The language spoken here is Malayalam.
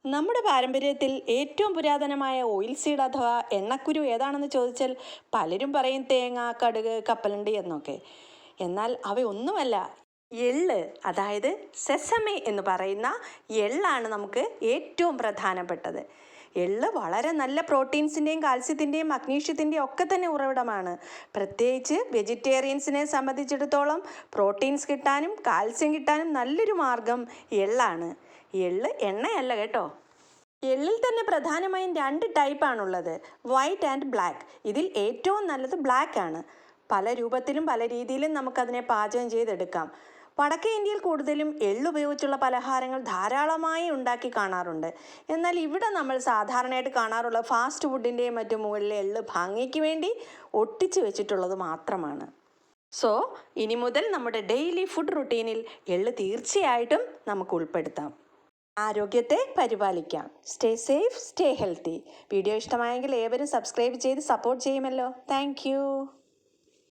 നമ്മുടെ പാരമ്പര്യത്തിൽ ഏറ്റവും പുരാതനമായ ഓയിൽ സീഡ് അഥവാ എണ്ണക്കുരു ഏതാണെന്ന് ചോദിച്ചാൽ പലരും പറയും തേങ്ങ, കടുക്, കപ്പലണ്ടി എന്നൊക്കെ. എന്നാൽ അവയൊന്നുമല്ല. എള്ള്, അതായത് സെസമെ എന്ന് പറയുന്ന എള്ളാണ് നമുക്ക് ഏറ്റവും പ്രധാനപ്പെട്ടത്. എള്ള് വളരെ നല്ല പ്രോട്ടീൻസിൻ്റെയും കാൽസ്യത്തിൻ്റെയും മഗ്നീഷ്യത്തിൻ്റെയും ഒക്കെ തന്നെ ഉറവിടമാണ്. പ്രത്യേകിച്ച് വെജിറ്റേറിയൻസിനെ സംബന്ധിച്ചിടത്തോളം പ്രോട്ടീൻസ് കിട്ടാനും കാൽസ്യം കിട്ടാനും നല്ലൊരു മാർഗം എള്ളാണ്. എള്ള് എണ്ണയല്ല കേട്ടോ. എള്ളിൽ തന്നെ പ്രധാനമായും 2 ടൈപ്പാണുള്ളത്, വൈറ്റ് ആൻഡ് ബ്ലാക്ക്. ഇതിൽ ഏറ്റവും നല്ലത് ബ്ലാക്ക് ആണ്. പല രൂപത്തിലും പല രീതിയിലും നമുക്കതിനെ പാചകം ചെയ്തെടുക്കാം. വടക്കേ ഇന്ത്യയിൽ കൂടുതലും എള്ളുപയോഗിച്ചുള്ള പലഹാരങ്ങൾ ധാരാളമായി ഉണ്ടാക്കി കാണാറുണ്ട്. എന്നാൽ ഇവിടെ നമ്മൾ സാധാരണയായിട്ട് കാണാറുള്ള ഫാസ്റ്റ് ഫുഡിൻ്റെയും മറ്റും മുകളിൽ എള്ള് ഭംഗിക്ക് വേണ്ടി ഒട്ടിച്ചു വെച്ചിട്ടുള്ളത് മാത്രമാണ്. സോ ഇനി മുതൽ നമ്മുടെ ഡെയിലി ഫുഡ് റുട്ടീനിൽ എള്ള് തീർച്ചയായിട്ടും നമുക്ക് ഉൾപ്പെടുത്താം. ആരോഗ്യത്തെ പരിപാലിക്കാം. Stay safe, stay healthy. Video ഇഷ്ടമായെങ്കിൽ ഏവരും സബ്സ്ക്രൈബ് ചെയ്ത് സപ്പോർട്ട് ചെയ്യുമല്ലോ. താങ്ക്